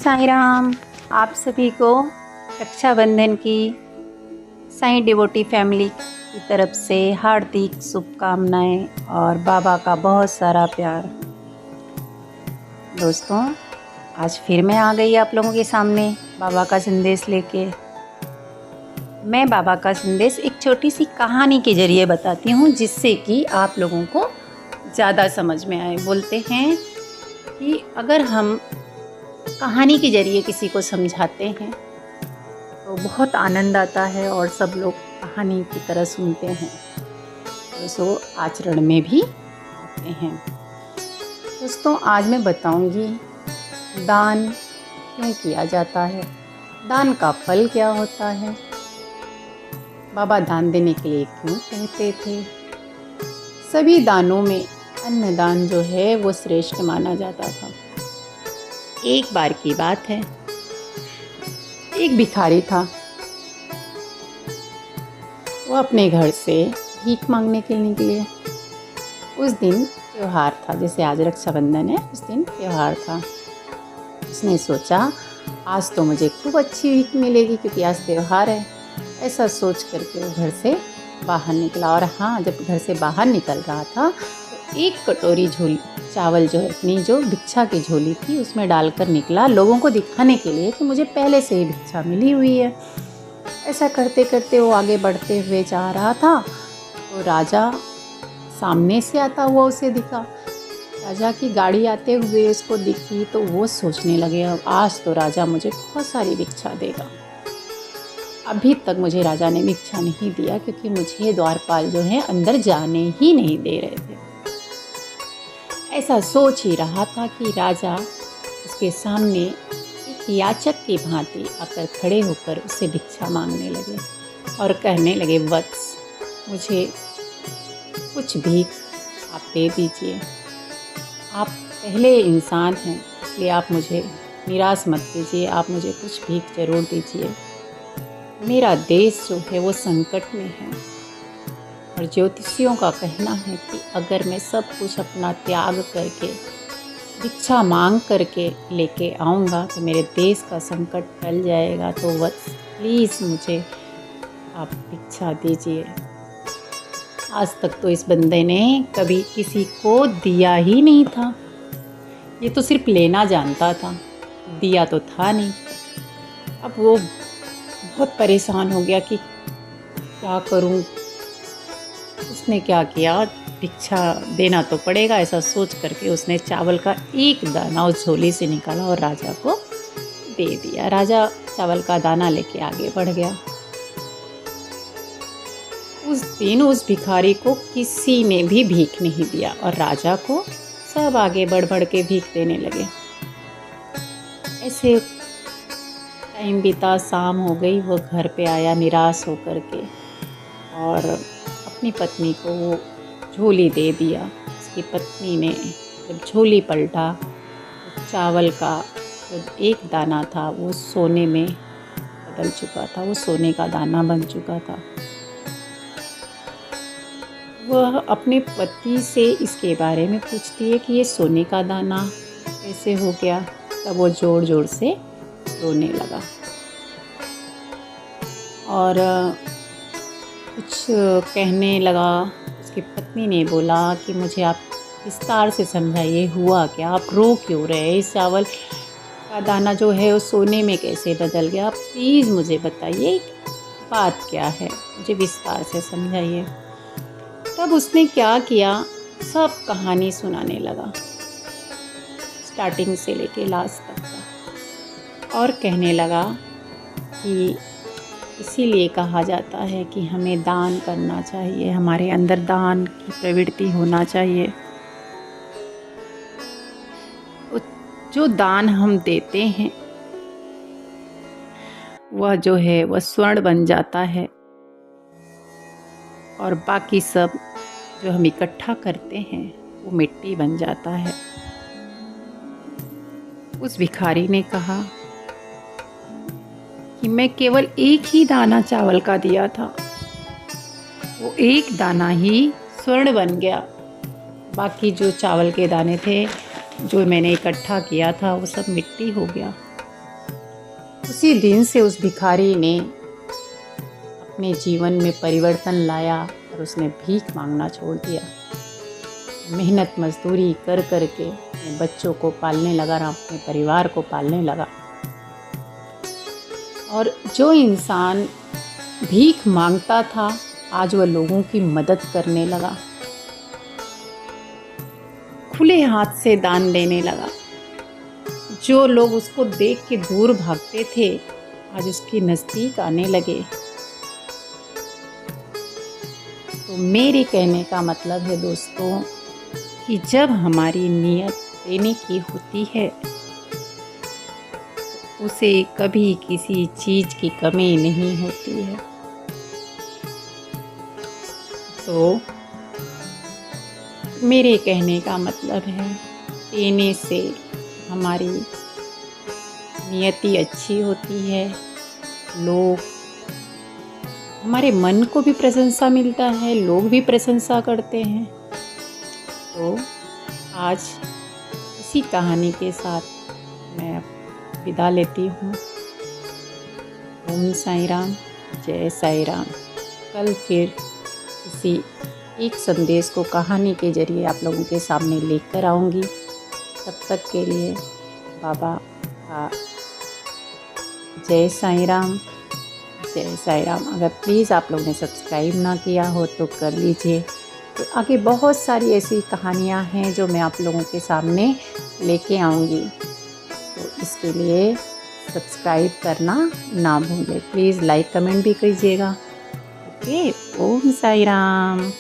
साईं राम। आप सभी को रक्षाबंधन की साईं डिवोटी फैमिली की तरफ से हार्दिक शुभकामनाएं और बाबा का बहुत सारा प्यार। दोस्तों, आज फिर मैं आ गई आप लोगों के सामने बाबा का संदेश लेके। मैं बाबा का संदेश एक छोटी सी कहानी के ज़रिए बताती हूँ, जिससे कि आप लोगों को ज़्यादा समझ में आए। बोलते हैं कि अगर हम कहानी के ज़रिए किसी को समझाते हैं तो बहुत आनंद आता है और सब लोग कहानी की तरह सुनते हैं, तो सो आचरण में भी आते हैं। दोस्तों, आज मैं बताऊंगी दान क्यों किया जाता है, दान का फल क्या होता है, बाबा दान देने के लिए क्यों कहते थे। सभी दानों में अन्नदान जो है वो श्रेष्ठ माना जाता था। एक बार की बात है, एक भिखारी था। वो अपने घर से भीख मांगने के लिए निकले। उस दिन त्योहार था, जैसे आज रक्षाबंधन है, उस दिन त्योहार था। उसने सोचा आज तो मुझे खूब अच्छी भीख मिलेगी क्योंकि आज त्योहार है। ऐसा सोच करके वो घर से बाहर निकला। और हाँ, जब घर से बाहर निकल रहा था तो एक कटोरी झोली चावल जो है, अपनी जो भिक्षा की झोली थी उसमें डालकर निकला, लोगों को दिखाने के लिए कि मुझे पहले से ही भिक्षा मिली हुई है। ऐसा करते करते वो आगे बढ़ते हुए जा रहा था तो राजा सामने से आता हुआ उसे दिखा। राजा की गाड़ी आते हुए उसको दिखी तो वो सोचने लगे, अब आज तो राजा मुझे बहुत सारी भिक्षा देगा। अभी तक मुझे राजा ने भिक्षा नहीं दिया क्योंकि मुझे द्वारपाल जो है अंदर जाने ही नहीं दे रहे थे। ऐसा सोच ही रहा था कि राजा उसके सामने एक याचक की भांति आकर खड़े होकर उससे भिक्षा मांगने लगे और कहने लगे, वत्स, मुझे कुछ भीख आप दे दीजिए। आप पहले इंसान हैं, इसलिए आप मुझे निराश मत कीजिए, आप मुझे कुछ भीख ज़रूर दीजिए। मेरा देश जो है वो संकट में है और ज्योतिषियों का कहना है कि अगर मैं सब कुछ अपना त्याग करके भिक्षा मांग करके लेके आऊँगा तो मेरे देश का संकट टल जाएगा। तो बस प्लीज़ मुझे आप भिक्षा दीजिए। आज तक तो इस बंदे ने कभी किसी को दिया ही नहीं था। ये तो सिर्फ लेना जानता था, दिया तो था नहीं। अब वो बहुत परेशान हो गया कि क्या करूं। उसने क्या किया, भिक्षा देना तो पड़ेगा, ऐसा सोच करके उसने चावल का एक दाना उस झोली से निकाला और राजा को दे दिया। राजा चावल का दाना लेके आगे बढ़ गया। उस दिन उस भिखारी को किसी ने भी भीख नहीं दिया और राजा को सब आगे बढ़ बढ़ के भीख देने लगे। ऐसे टाइम बीता, शाम हो गई। वो घर पे आया निराश होकर के और अपनी पत्नी को वो झोली दे दिया। उसकी पत्नी ने जब झोली पलटा तो चावल का जो एक दाना था वो सोने में बदल चुका था, वो सोने का दाना बन चुका था। वह अपने पति से इसके बारे में पूछती है कि ये सोने का दाना कैसे हो गया। तब वो ज़ोर ज़ोर से रोने लगा और कुछ कहने लगा। उसकी पत्नी ने बोला कि मुझे आप विस्तार से समझाइए, हुआ क्या, आप रो क्यों रहे, इस चावल का दाना जो है वो सोने में कैसे बदल गया, प्लीज़ मुझे बताइए बात क्या है, मुझे विस्तार से समझाइए। तब उसने क्या किया, सब कहानी सुनाने लगा, स्टार्टिंग से लेके लास्ट तक का, और कहने लगा कि इसीलिए कहा जाता है कि हमें दान करना चाहिए, हमारे अंदर दान की प्रवृत्ति होना चाहिए। जो दान हम देते हैं वह जो है वह स्वर्ण बन जाता है और बाकी सब जो हम इकट्ठा करते हैं वो मिट्टी बन जाता है। उस भिखारी ने कहा कि मैं केवल एक ही दाना चावल का दिया था, वो एक दाना ही स्वर्ण बन गया, बाकी जो चावल के दाने थे जो मैंने इकट्ठा किया था वो सब मिट्टी हो गया। उसी दिन से उस भिखारी ने अपने जीवन में परिवर्तन लाया और उसने भीख मांगना छोड़ दिया। मेहनत मजदूरी कर कर के अपने बच्चों को पालने लगा, अपने परिवार को पालने लगा। और जो इंसान भीख मांगता था आज वह लोगों की मदद करने लगा, खुले हाथ से दान देने लगा। जो लोग उसको देख के दूर भागते थे आज उसके नज़दीक आने लगे। तो मेरे कहने का मतलब है दोस्तों कि जब हमारी नीयत देने की होती है उसे कभी किसी चीज़ की कमी नहीं होती है। तो मेरे कहने का मतलब है देने से हमारी नियति अच्छी होती है, लोग हमारे मन को भी प्रशंसा मिलता है, लोग भी प्रशंसा करते हैं। तो आज इसी कहानी के साथ मैं विदा लेती हूँ। ओम साई राम, जय साई राम। कल फिर किसी एक संदेश को कहानी के जरिए आप लोगों के सामने लेकर आऊँगी। तब तक के लिए बाबा का जय साई राम, जय साई राम। अगर प्लीज़ आप लोगों ने सब्सक्राइब ना किया हो तो कर लीजिए। तो आगे बहुत सारी ऐसी कहानियाँ हैं जो मैं आप लोगों के सामने लेके आऊँगी। तो इसके लिए सब्सक्राइब करना ना भूलें। प्लीज़ लाइक कमेंट भी कीजिएगा। ओके, ओम साई राम।